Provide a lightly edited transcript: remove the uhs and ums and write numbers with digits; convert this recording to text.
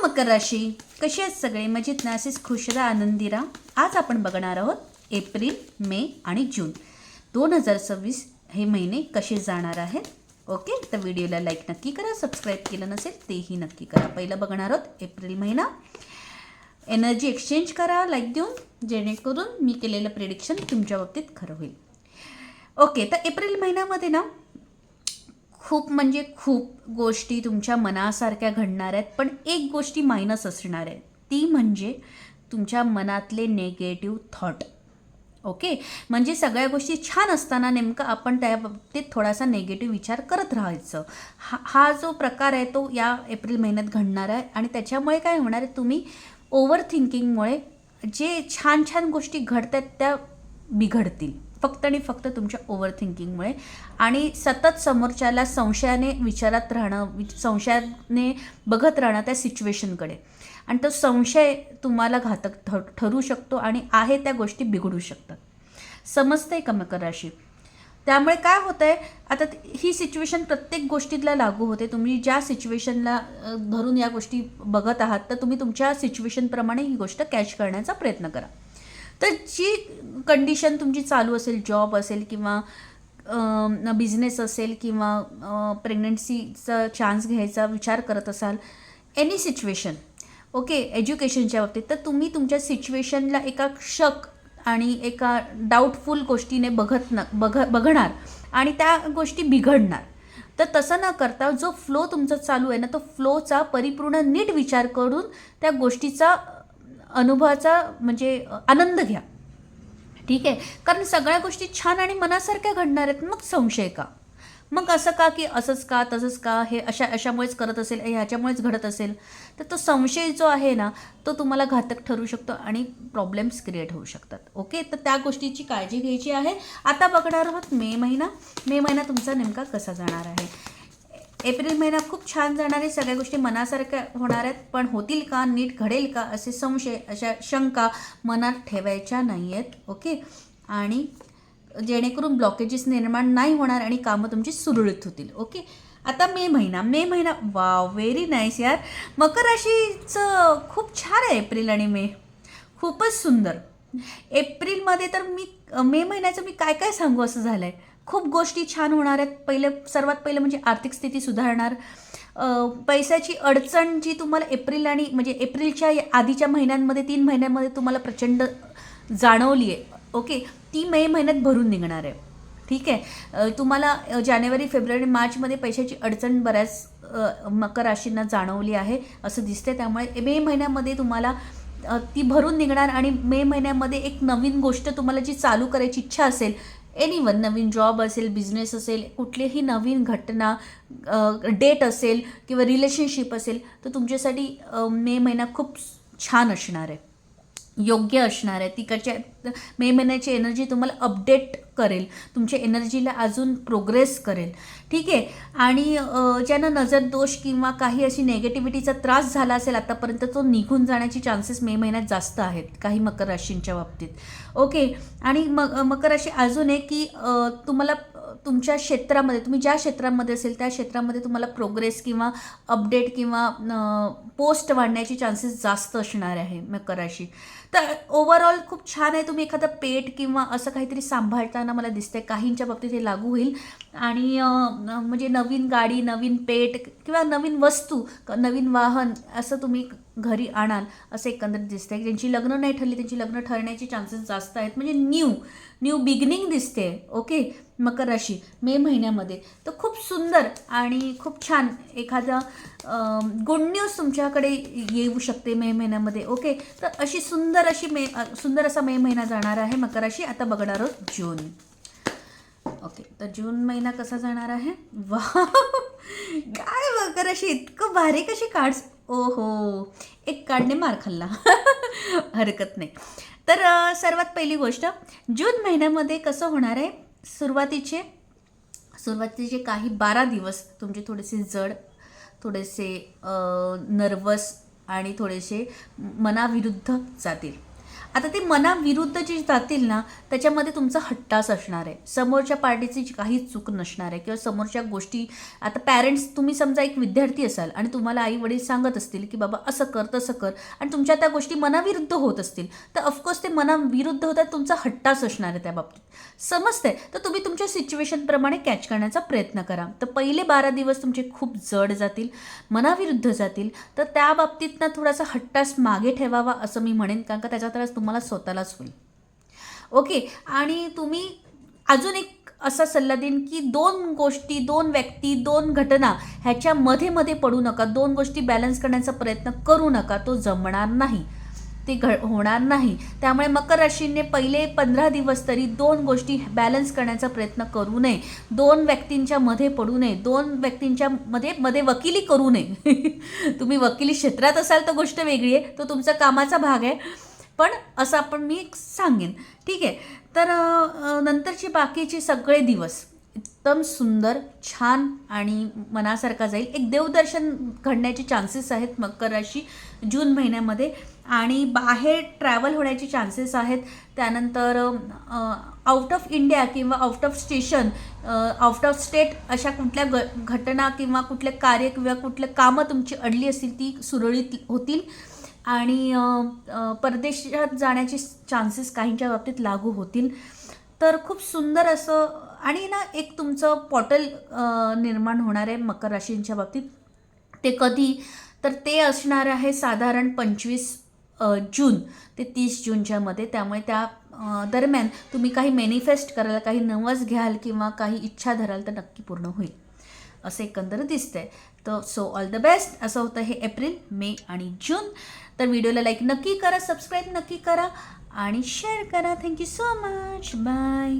मकर राशी कशी आहेत सगळे मजेत ना? असेच खुश राहा, आनंदी राहा. आज आपण बघणार आहोत एप्रिल, मे आणि जून 2026 हे महिने कसे जाणार आहेत. ओके, तर व्हिडिओला लाईक नक्की करा, सबस्क्राईब केलं नसेल तेही नक्की करा. पहिलं बघणार आहोत एप्रिल महिना. एनर्जी एक्सचेंज करा लाईक देऊन, जेणेकरून मी केलेलं प्रेडिक्शन तुमच्या बाबतीत खरं होईल. ओके, तर एप्रिल महिन्यामध्ये ना खूप म्हणजे खूप गोष्टी तुमच्या मनासारख्या घडणार आहेत, पण एक गोष्टी मायनस असणार आहे, ती म्हणजे तुमच्या मनातले नेगेटिव्ह थॉट. ओके, म्हणजे सगळ्या गोष्टी छान असताना नेमकं आपण त्या बाबतीत थोडासा नेगेटिव्ह विचार करत राहायचं. हा जो प्रकार आहे तो या एप्रिल महिन्यात घडणार आहे. आणि त्याच्यामुळे काय होणार आहे, तुम्ही ओव्हर थिंकिंगमुळे जे छान छान गोष्टी घडत आहेत त्या बिघडतील, फक्त आणि फक्त तुमच्या ओव्हर थिंकिंगमुळे. आणि सतत समोरच्याला संशयाने विचारत राहणं, संशयाने बघत राहणं त्या सिच्युएशनकडे, आणि तो संशय तुम्हाला घातक ठरू शकतो आणि आहे त्या गोष्टी बिघडू शकतात. समजतंय का मकर राशी? त्यामुळे काय होतं आहे, आता ही सिच्युएशन प्रत्येक गोष्टीतला लागू होते. तुम्ही ज्या सिच्युएशनला धरून या गोष्टी बघत आहात, तर तुम्ही तुमच्या सिच्युएशनप्रमाणे ही गोष्ट कॅच करण्याचा प्रयत्न करा. तर जी कंडिशन तुमची चालू असेल, जॉब असेल किंवा बिझनेस असेल किंवा प्रेग्नन्सीचा चान्स घ्यायचा विचार करत असाल, एनी सिच्युएशन, ओके, एज्युकेशनच्या बाबतीत, तर तुम्ही तुमच्या सिच्युएशनला एका शक आणि एका डाऊटफुल गोष्टीने बघणार आणि त्या गोष्टी बिघडणार. तर तसं न करता जो फ्लो तुमचा चालू आहे ना, तो फ्लोचा परिपूर्ण नीट विचार करून त्या गोष्टीचा अनुभवाचा म्हणजे आनंद घ्या. ठीक आहे, कारण सगळ्या गोष्टी छान आणि मनासारख्या घडणार आहेत. मग संशय का? मग असं का की असंच का तसंच का, हे अशामुळेच करत असेल, ह्याच्यामुळेच घडत असेल, तर तो संशय जो आहे ना, तो तुम्हाला घातक ठरू शकतो आणि प्रॉब्लेम्स क्रिएट होऊ शकतात. ओके, तर त्या गोष्टीची काळजी घ्यायची आहे. आता बघणार आहोत मे महिना. मे महिना तुमचा नेमका कसा जाणार आहे. एप्रिल महिना खूप छान जाणार आहे. सगळ्या गोष्टी मनासारख्या होणार आहेत, पण होतील का, नीट घडेल का, असे संशय, अशा शंका मनात ठेवायच्या नाही आहेत. ओके, आणि जेणेकरून ब्लॉकेजेस निर्माण नाही होणार आणि कामं तुमची सुरळीत होतील. ओके, आता मे महिना वाव, व्हेरी नाईस यार. मकर राशीचं खूप छान आहे एप्रिल आणि मे, खूपच सुंदर. एप्रिलमध्ये तर मे महिन्याचं मी काय काय सांगू असं झालं आहे. खूप गोष्टी छान होणार आहेत. सर्वात पहिलं म्हणजे आर्थिक स्थिती सुधारणार. पैशाची अडचण जी तुम्हाला एप्रिल आणि म्हणजे एप्रिलच्या आधीच्या महिन्यांमध्ये 3 महिन्यांमध्ये तुम्हाला प्रचंड जाणवली आहे, ओके, ती मे महिन्यात भरून निघणार आहे. ठीक आहे, तुम्हाला जानेवारी, फेब्रुवारी, मार्चमध्ये पैशाची अडचण बऱ्याच मकर राशींना जाणवली आहे असं दिसते. त्यामुळे मे महिन्यामध्ये तुम्हाला ती भरून निघणार. आणि मे महिन्यामध्ये एक नवीन गोष्ट तुम्हाला जी चालू करायची इच्छा असेल, एनीवन, नवीन जॉब असेल, बिझनेस असेल, कुठलीही नवीन घटना, डेट असेल किंवा रिलेशनशिप असेल, तर तुमच्यासाठी मे महिना खूप छान असणार आहे, योग्य असणार आहे. तिकडच्या मे महिन्याची एनर्जी तुम्हाला अपडेट करेल, तुमच्या एनर्जीला अजून प्रोग्रेस करेल. ठीक आहे, आणि ज्यांना नजर दोष किंवा काही अशी नेगेटिव्हिटीचा त्रास झाला असेल आतापर्यंत, तो निघून जाण्याची चान्सेस मे महिन्यात जास्त आहेत काही मकर राशींच्या बाबतीत. ओके, आणि मकर राशी अजून आहे की तुम्हाला तुमच्या क्षेत्रामध्ये, तुम्ही ज्या क्षेत्रामध्ये असेल त्या क्षेत्रामध्ये तुम्हाला प्रोग्रेस किंवा अपडेट किंवा पोस्ट वाढण्याची चान्सेस जास्त असणार आहे मकर राशी. तर ओव्हरऑल खूप छान आहे. तुम्ही एखादा पेट किंवा असं काहीतरी सांभाळताना मला दिसतंय, काहींच्या बाबतीत हे लागू होईल. आणि म्हणजे नवीन गाडी, नवीन पेट किंवा नवीन वस्तू, नवीन वाहन असं तुम्ही घरी आणाल असं एकंदरीत दिसतंय. ज्यांची लग्न नाही ठरली त्यांची लग्न ठरण्याची चान्सेस जास्त आहेत, म्हणजे न्यू बिगिनिंग दिसते. ओके, मकर राशी मे महिन्यामध्ये तर खूप सुंदर आणि खूप छान एखादा गुड न्यूज तुमच्याकडे येऊ शकते मे महिन्यामध्ये. ओके, तर अशी सुंदर असा मे महिना जाणार आहे मकर राशी. आता बघणार आहोत जून. ओके, तर जून महिना कसा जाणार आहे. वा, काय मकर राशी इतकं भारी कशी कार्ड्स. ओहो, एक कार्डने मार खाल्ला. हरकत नाही. तर सर्वात पहिली गोष्ट, जून महिन्यामध्ये कसं होणार आहे, सुरुवातीचे काही 12 दिवस तुमचे थोडेसे जड, थोडेसे नर्वस आणि थोडेसे मनाविरुद्ध जातील. आता ते मनाविरुद्ध जे जातील ना त्याच्यामध्ये तुमचा हट्टास असणार आहे, समोरच्या पार्टीची काहीच चूक नसणार आहे किंवा समोरच्या गोष्टी. आता पॅरेंट्स, तुम्ही समजा एक विद्यार्थी असाल आणि तुम्हाला आई वडील सांगत असतील की बाबा असं कर तसं कर, आणि तुमच्या त्या गोष्टी मनाविरुद्ध होत असतील, तर ऑफकोर्स ते मनाविरुद्ध होतात, तुमचा हट्टास असणार आहे त्या बाबतीत. समजतंय? तर तुम्ही तुमच्या सिच्युएशनप्रमाणे कॅच करण्याचा प्रयत्न करा. तर पहिले 12 दिवस तुमचे खूप जड जातील, मनाविरुद्ध जातील, तर त्या बाबतीत ना थोडासा हट्टास मागे ठेवावा असं मी म्हणेन, कारण का त्याचा त्रास तुम्हाला स्वतःलाच होईल. ओके. आणि तुम्ही अजून एक असा सल्ला देईन की 2 गोष्टी, 2 व्यक्ती, 2 घटना ह्याच्या मध्ये पडू नका. 2 गोष्टी बॅलन्स करण्याचा प्रयत्न करू नका, तो जमणार नाही, ते होणार नाही. त्यामुळे मकर राशीने पहिले 15 दिवस तरी 2 गोष्टी बॅलन्स करण्याचा प्रयत्न करू नये. 2 व्यक्तींच्या मध्ये पडू नये, 2 व्यक्तींच्या मध्ये वकिली करू नये. तुम्ही वकिली क्षेत्रात असाल तर गोष्ट वेगळी आहे, तो तुमचा कामाचा भाग आहे, पण असं आपण मी सांगेन. ठीक आहे. तर नंतरचे बाकीचे सगळे दिवस एकदम सुंदर, छान आणि मनासारखा जाईल. एक देवदर्शन घडण्याचे चान्सेस आहेत मकर राशी जून महिन्यामध्ये, आणि बाहेर ट्रॅव्हल होण्याचे चान्सेस आहेत. त्यानंतर आउट ऑफ इंडिया किंवा out of station, out of state अशा कुठल्या घटना किंवा कुठले कार्य किंवा कुठले कामं तुमची अडली असतील ती सुरळीत होतील, आणि परदेशात जाण्याचे चान्सेस काहींच्या बाबतीत लागू होतील. तर खूप सुंदर असं, आणि ना एक तुमचं पोर्टल निर्माण होणार आहे मकर राशींच्या बाबतीत. ते कधी, तर ते असणार आहे साधारण 25 जून ते 30 जूनच्या मध्ये. त्यामुळे त्या दरम्यान तुम्ही काही मॅनिफेस्ट कराल, काही नवस घ्याल किंवा काही इच्छा धराल तर नक्की पूर्ण होईल असं एकंदर दिसतंय. तर सो ऑल द बेस्ट. असं होतं हे एप्रिल, मे आणि जून. तर व्हिडिओला लाईक नक्की करा, सबस्क्राईब नक्की करा आणि शेअर करा. Thank you so much. बाय.